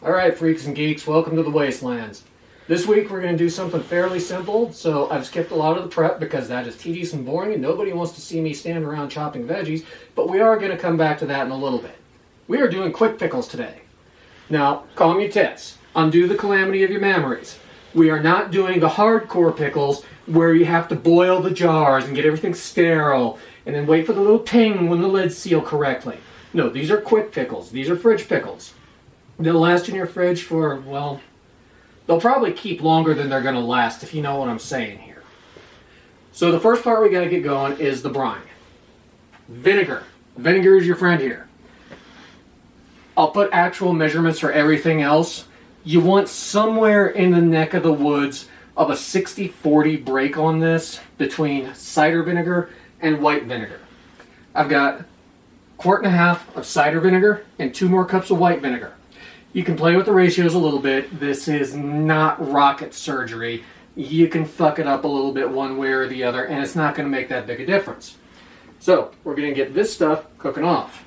Alright, freaks and geeks, welcome to the Wastelands. This week we're going to do something fairly simple, so I've skipped a lot of the prep because that is tedious and boring and nobody wants to see me stand around chopping veggies, but we are going to come back to that in a little bit. We are doing quick pickles today. Now, calm your tits. Undo the calamity of your memories. We are not doing the hardcore pickles where you have to boil the jars and get everything sterile and then wait for the little ting when the lids seal correctly. No, these are quick pickles. These are fridge pickles. They'll last in your fridge for, well, they'll probably keep longer than they're going to last, if you know what I'm saying here. So the first part we got to get going is the brine. Vinegar. Vinegar is your friend here. I'll put actual measurements for everything else. You want somewhere in the neck of the woods of a 60-40 break on this between cider vinegar and white vinegar. I've got 1.5 quarts of cider vinegar and 2 more cups of white vinegar. You can play with the ratios a little bit. This is not rocket surgery. You can fuck it up a little bit one way or the other, and it's not going to make that big a difference. So, we're going to get this stuff cooking off.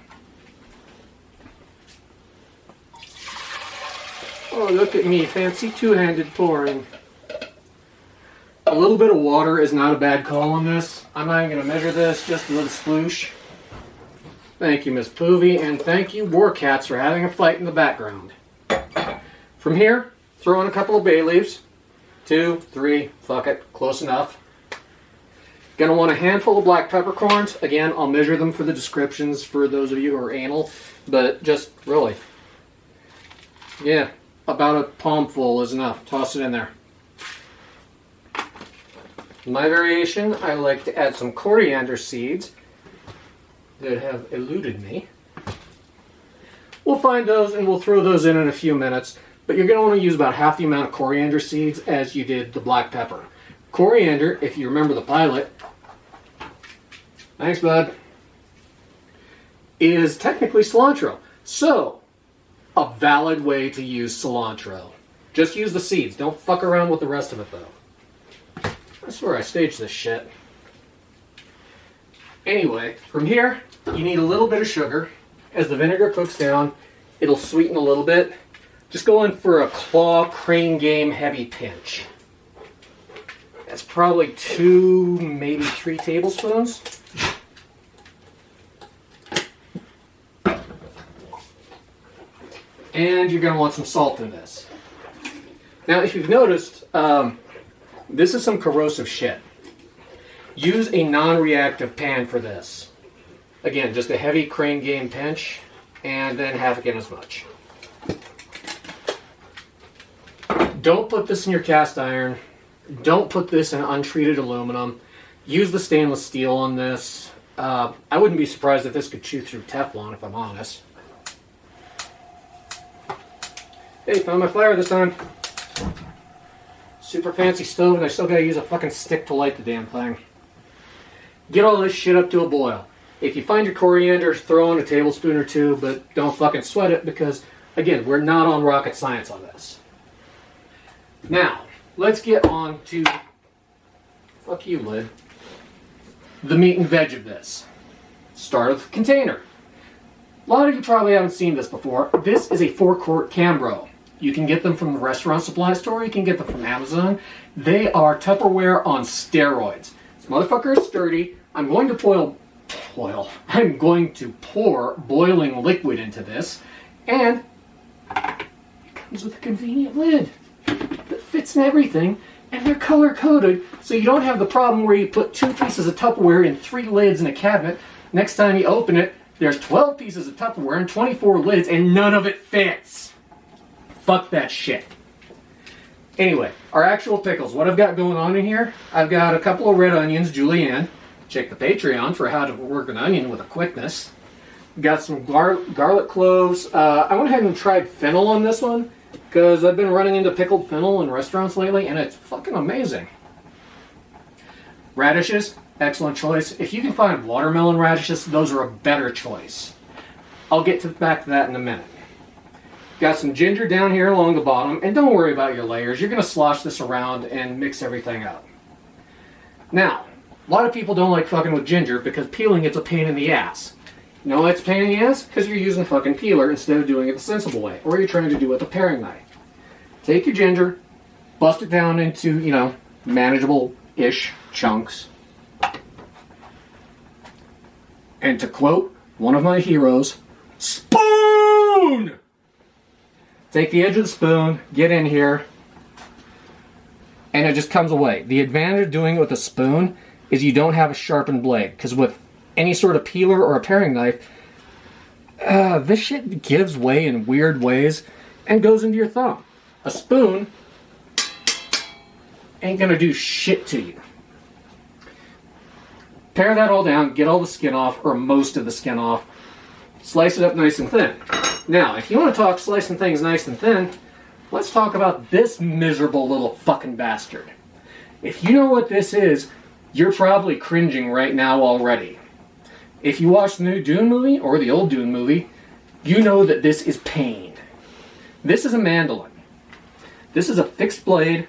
Oh, look at me, fancy two-handed pouring. A little bit of water is not a bad call on this. I'm not even going to measure this, just a little sploosh. Thank you, Miss Poovy, and thank you, War Cats, for having a fight in the background. From here, throw in a couple of bay leaves. 2, 3, fuck it, close enough. Gonna want a handful of black peppercorns. Again, I'll measure them for the descriptions for those of you who are anal, but just really, yeah, about a palmful is enough. Toss it in there. My variation, I like to add some coriander seeds that have eluded me. We'll find those and we'll throw those in a few minutes, but you're going to want to use about half the amount of coriander seeds as you did the black pepper. Coriander, if you remember the pilot, thanks bud, is technically cilantro. So, a valid way to use cilantro. Just use the seeds. Don't fuck around with the rest of it though. I swear I staged this shit. Anyway, from here, you need a little bit of sugar. As the vinegar cooks down, it'll sweeten a little bit. Just go in for a claw crane game heavy pinch. That's probably 2, maybe 3 tablespoons. And you're going to want some salt in this. Now, if you've noticed, this is some corrosive shit. Use a non-reactive pan for this. Again, just a heavy crane game pinch, and then half again as much. Don't put this in your cast iron. Don't put this in untreated aluminum. Use the stainless steel on this. I wouldn't be surprised if this could chew through Teflon, if I'm honest. Hey, found my fire this time. Super fancy stove, and I still gotta use a fucking stick to light the damn thing. Get all this shit up to a boil. If you find your coriander, throw in a tablespoon or 2, but don't fucking sweat it because, again, we're not on rocket science on this. Now, let's get on to, fuck you, lid, the meat and veg of this. Start with the container. A lot of you probably haven't seen this before. This is a 4-quart Cambro. You can get them from the restaurant supply store. You can get them from Amazon. They are Tupperware on steroids. This motherfucker is sturdy. I'm going to I'm going to pour boiling liquid into this, and it comes with a convenient lid that fits in everything, and they're color-coded, so you don't have the problem where you put 2 pieces of Tupperware in 3 lids in a cabinet. Next time you open it, there's 12 pieces of Tupperware and 24 lids, and none of it fits. Fuck that shit. Anyway, our actual pickles. What I've got going on in here, I've got a couple of red onions, julienne. Check the Patreon for how to work an onion with a quickness. Got some garlic cloves. I went ahead and tried fennel on this one because I've been running into pickled fennel in restaurants lately, and it's fucking amazing. Radishes, excellent choice. If you can find watermelon radishes, those are a better choice. I'll get back to that in a minute. Got some ginger down here along the bottom, and don't worry about your layers. You're going to slosh this around and mix everything up. Now, a lot of people don't like fucking with ginger because peeling it's a pain in the ass. You know why it's a pain in the ass? Because you're using a fucking peeler instead of doing it the sensible way. Or you're trying to do it with a paring knife. Take your ginger, bust it down into, you know, manageable-ish chunks. And to quote one of my heroes, spoon! Take the edge of the spoon, get in here, and it just comes away. The advantage of doing it with a spoon is you don't have a sharpened blade, because with any sort of peeler or a paring knife, this shit gives way in weird ways and goes into your thumb. A spoon ain't gonna do shit to you. Pare that all down, get all the skin off, or most of the skin off, slice it up nice and thin. Now, if you want to talk slicing things nice and thin, let's talk about this miserable little fucking bastard. If you know what this is, you're probably cringing right now already. If you watch the new Dune movie, or the old Dune movie, you know that this is pain. This is a mandolin. This is a fixed blade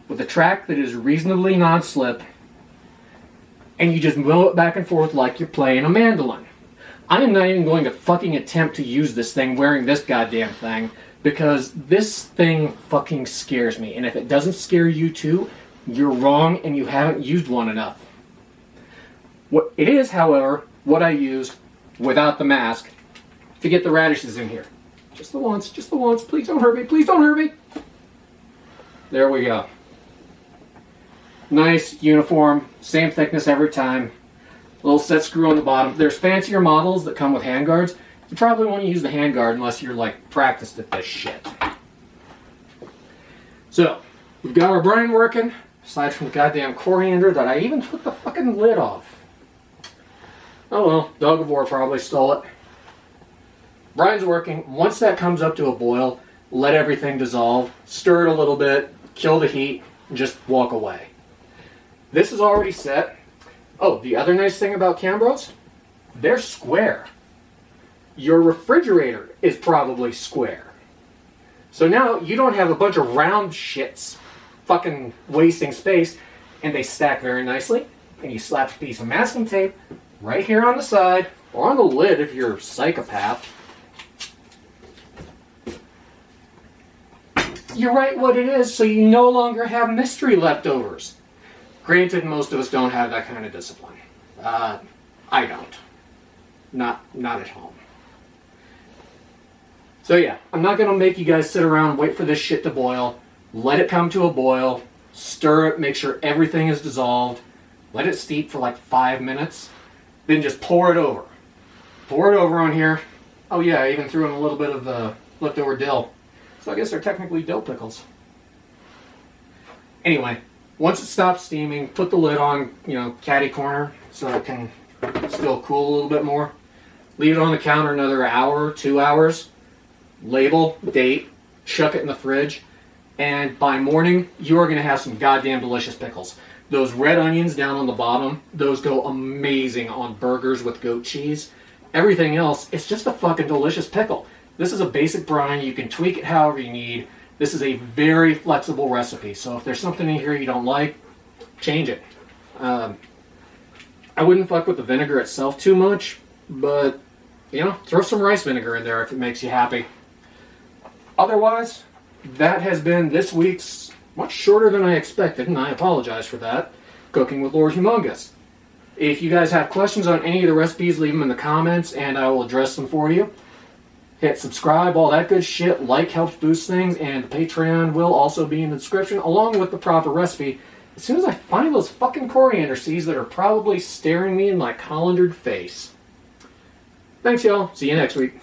with a track that is reasonably non-slip, and you just mow it back and forth like you're playing a mandolin. I am not even going to fucking attempt to use this thing wearing this goddamn thing, because this thing fucking scares me, and if it doesn't scare you too, you're wrong and you haven't used one enough. What it is, however, what I used without the mask to get the radishes in here. Just the once, please don't hurt me, please don't hurt me. There we go. Nice, uniform, same thickness every time. Little set screw on the bottom. There's fancier models that come with handguards. You probably won't use the handguard unless you're like practiced at this shit. So, we've got our brine working, aside from the goddamn coriander that I even took the fucking lid off. Oh well, dog of war probably stole it. Brine's working. Once that comes up to a boil, let everything dissolve, stir it a little bit, kill the heat, and just walk away. This is already set. Oh, the other nice thing about Cambros, they're square. Your refrigerator is probably square. So now you don't have a bunch of round shits fucking wasting space, and they stack very nicely, and you slap a piece of masking tape right here on the side, or on the lid if you're a psychopath. You write what it is so you no longer have mystery leftovers. Granted, most of us don't have that kind of discipline. I don't. Not at home. So yeah, I'm not going to make you guys sit around and wait for this shit to boil. Let it come to a boil. Stir it, make sure everything is dissolved. Let it steep for like 5 minutes. Then just pour it over. Pour it over on here. Oh yeah, I even threw in a little bit of leftover dill. So I guess they're technically dill pickles. Anyway, once it stops steaming, put the lid on, catty corner so it can still cool a little bit more. Leave it on the counter another hour, 2 hours. Label, date, chuck it in the fridge, and by morning, you are going to have some goddamn delicious pickles. Those red onions down on the bottom, those go amazing on burgers with goat cheese. Everything else, it's just a fucking delicious pickle. This is a basic brine. You can tweak it however you need. This is a very flexible recipe, so if there's something in here you don't like, change it. I wouldn't fuck with the vinegar itself too much, but, throw some rice vinegar in there if it makes you happy. Otherwise, that has been this week's, much shorter than I expected, and I apologize for that, Cooking with Lord Humungus. If you guys have questions on any of the recipes, leave them in the comments, and I will address them for you. Hit subscribe, all that good shit. Like helps boost things, and the Patreon will also be in the description, along with the proper recipe, as soon as I find those fucking coriander seeds that are probably staring me in my colandered face. Thanks, y'all. See you next week.